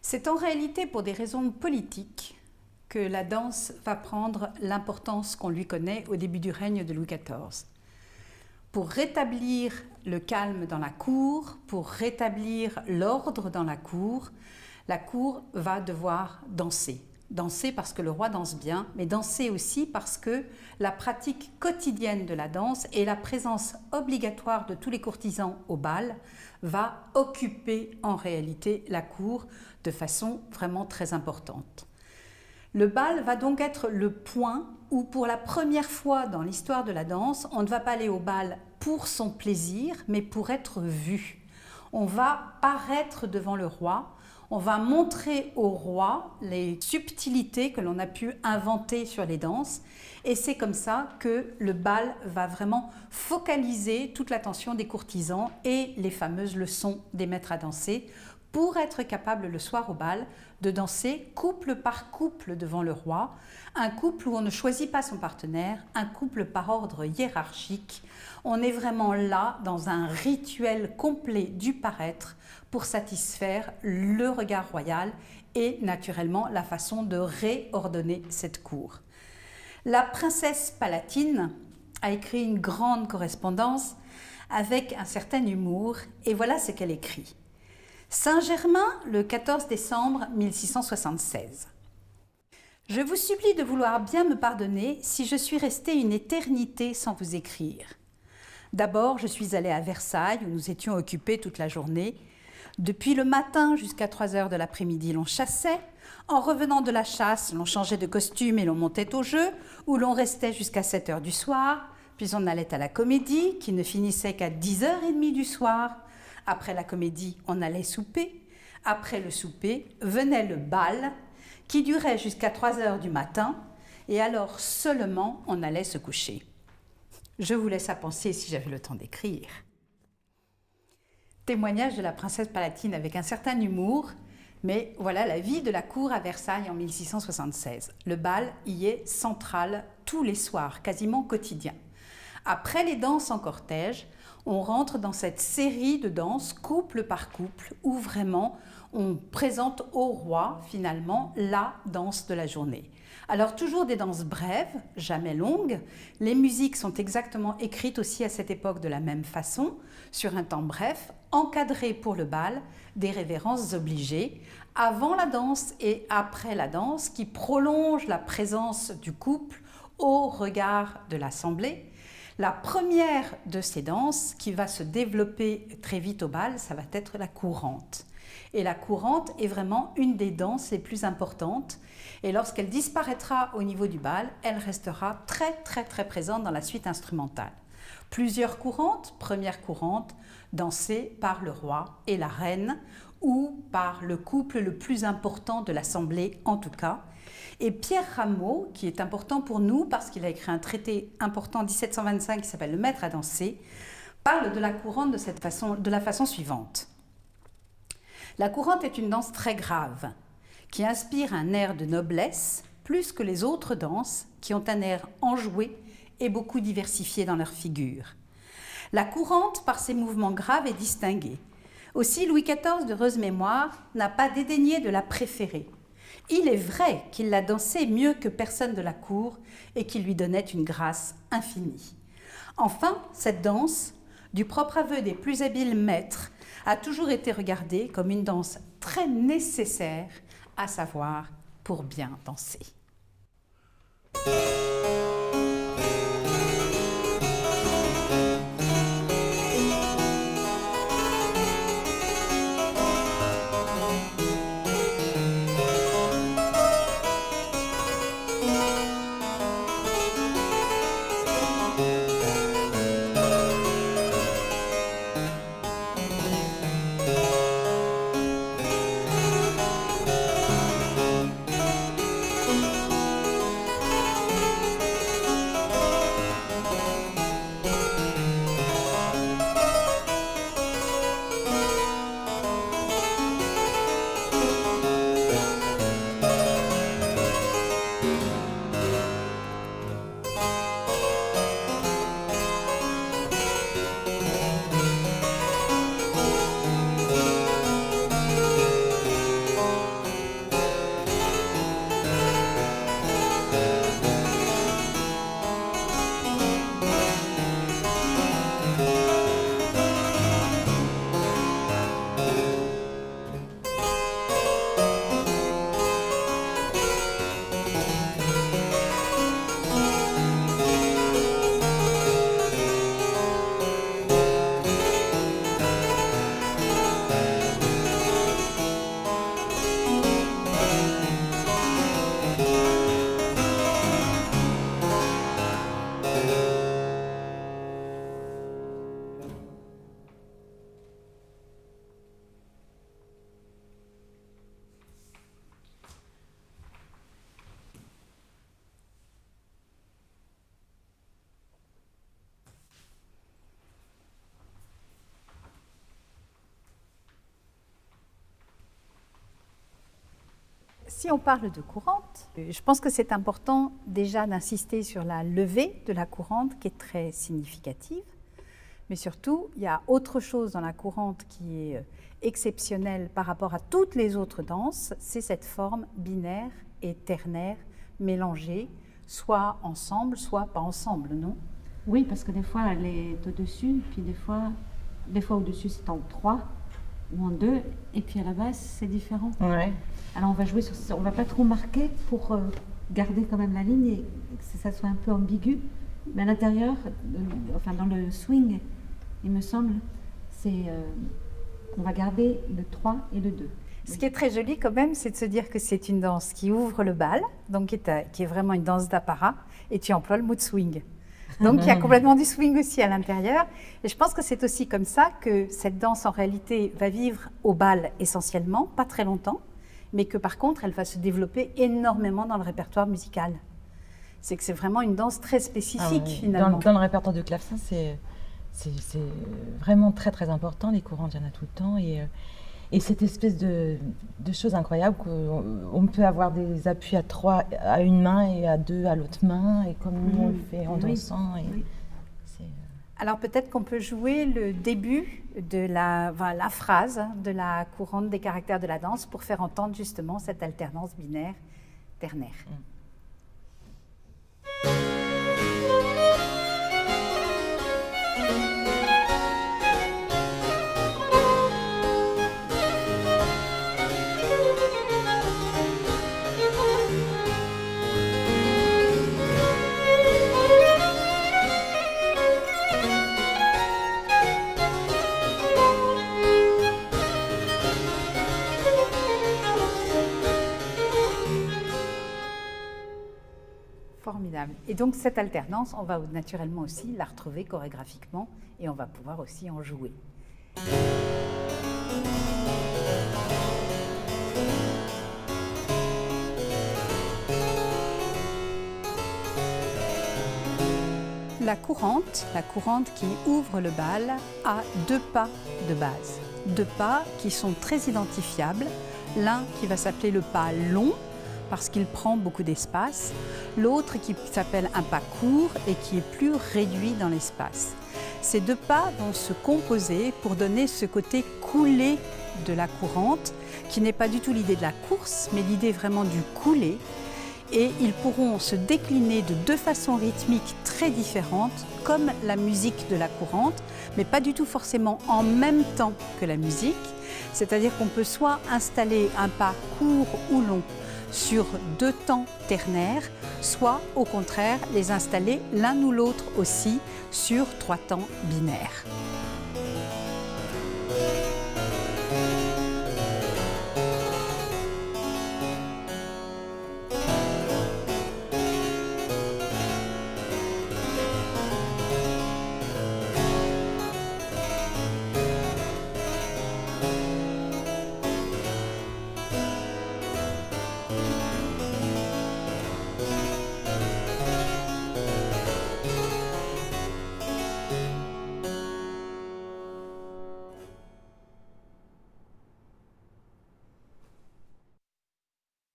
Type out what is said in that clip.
C'est en réalité pour des raisons politiques que la danse va prendre l'importance qu'on lui connaît au début du règne de Louis XIV. Pour rétablir le calme dans la cour, pour rétablir l'ordre dans la cour va devoir danser. Danser parce que le roi danse bien, mais danser aussi parce que la pratique quotidienne de la danse et la présence obligatoire de tous les courtisans au bal va occuper en réalité la cour de façon vraiment très importante. Le bal va donc être le point où pour la première fois dans l'histoire de la danse, on ne va pas aller au bal pour son plaisir, mais pour être vu. On va paraître devant le roi, on va montrer au roi les subtilités que l'on a pu inventer sur les danses, et c'est comme ça que le bal va vraiment focaliser toute l'attention des courtisans et les fameuses leçons des maîtres à danser pour être capable le soir au bal de danser couple par couple devant le roi, un couple où on ne choisit pas son partenaire, un couple par ordre hiérarchique. On est vraiment là dans un rituel complet du paraître pour satisfaire le regard royal et naturellement la façon de réordonner cette cour. La princesse Palatine a écrit une grande correspondance avec un certain humour et voilà ce qu'elle écrit. Saint-Germain, le 14 décembre 1676. Je vous supplie de vouloir bien me pardonner si je suis restée une éternité sans vous écrire. D'abord, je suis allée à Versailles où nous étions occupés toute la journée. Depuis le matin jusqu'à 3 heures de l'après-midi, l'on chassait. En revenant de la chasse, l'on changeait de costume et l'on montait au jeu, où l'on restait jusqu'à 7 heures du soir. Puis on allait à la comédie, qui ne finissait qu'à 10h30 du soir. Après la comédie, on allait souper. Après le souper, venait le bal, qui durait jusqu'à 3 heures du matin. Et alors seulement, on allait se coucher. Je vous laisse à penser si j'avais le temps d'écrire. Témoignage de la princesse Palatine avec un certain humour, mais voilà la vie de la cour à Versailles en 1676. Le bal y est central tous les soirs, quasiment quotidien. Après les danses en cortège, on rentre dans cette série de danses couple par couple où vraiment on présente au roi finalement la danse de la journée. Alors toujours des danses brèves, jamais longues. Les musiques sont exactement écrites aussi à cette époque de la même façon, sur un temps bref, encadrées pour le bal, des révérences obligées, avant la danse et après la danse qui prolongent la présence du couple au regard de l'assemblée. La première de ces danses qui va se développer très vite au bal, ça va être la courante. Et la courante est vraiment une des danses les plus importantes. Et lorsqu'elle disparaîtra au niveau du bal, elle restera très présente dans la suite instrumentale. Plusieurs courantes, première courante, dansée par le roi et la reine ou par le couple le plus important de l'Assemblée en tout cas. Et Pierre Rameau, qui est important pour nous parce qu'il a écrit un traité important en 1725 qui s'appelle « Le maître à danser », parle de la courante de la façon suivante. La courante est une danse très grave qui inspire un air de noblesse plus que les autres danses qui ont un air enjoué et beaucoup diversifié dans leur figure. La courante, par ses mouvements graves, est distinguée. Aussi, Louis XIV, d'heureuse mémoire, n'a pas dédaigné de la préférer. Il est vrai qu'il la dansait mieux que personne de la cour et qu'il lui donnait une grâce infinie. Enfin, cette danse, du propre aveu des plus habiles maîtres, a toujours été regardée comme une danse très nécessaire, à savoir pour bien danser. Si on parle de courante, je pense que c'est important déjà d'insister sur la levée de la courante qui est très significative. Mais surtout, il y a autre chose dans la courante qui est exceptionnelle par rapport à toutes les autres danses, c'est cette forme binaire et ternaire mélangée, soit ensemble, soit pas ensemble, non? Oui, parce que des fois elle est au-dessus, puis des fois au-dessus c'est en 3 ou en 2, et puis à la base c'est différent. Ouais. Alors on va jouer sur ça, on va pas trop marquer pour garder quand même la ligne et que ça soit un peu ambigu, mais à l'intérieur, enfin dans le swing, il me semble, c'est qu'on va garder le 3 et le 2. Ce qui est très joli quand même, c'est de se dire que c'est une danse qui ouvre le bal, donc qui est vraiment une danse d'apparat, et tu emploies le mot de swing. Donc il y a complètement du swing aussi à l'intérieur. Et je pense que c'est aussi comme ça que cette danse en réalité va vivre au bal essentiellement, pas très longtemps, mais que par contre elle va se développer énormément dans le répertoire musical. C'est que c'est vraiment une danse très spécifique finalement. Dans le répertoire de clavecin, c'est vraiment très très important. Les courantes, il y en a tout le temps. Et cette espèce de chose incroyable qu'on peut avoir des appuis à 3 à une main et à 2 à l'autre main, et comme nous on le fait en dansant. Et oui. Alors peut-être qu'on peut jouer le début de la phrase de la courante des caractères de la danse pour faire entendre justement cette alternance binaire-ternaire. Formidable. Et donc cette alternance, on va naturellement aussi la retrouver chorégraphiquement et on va pouvoir aussi en jouer. La courante qui ouvre le bal a 2 pas de base. 2 pas qui sont très identifiables. L'un qui va s'appeler le pas long, parce qu'il prend beaucoup d'espace, l'autre qui s'appelle un pas court et qui est plus réduit dans l'espace. Ces 2 pas vont se composer pour donner ce côté coulé de la courante, qui n'est pas du tout l'idée de la course, mais l'idée vraiment du coulé. Et ils pourront se décliner de 2 façons rythmiques très différentes, comme la musique de la courante, mais pas du tout forcément en même temps que la musique. C'est-à-dire qu'on peut soit installer un pas court ou long sur 2 temps ternaires, soit au contraire les installer l'un ou l'autre aussi sur 3 temps binaires.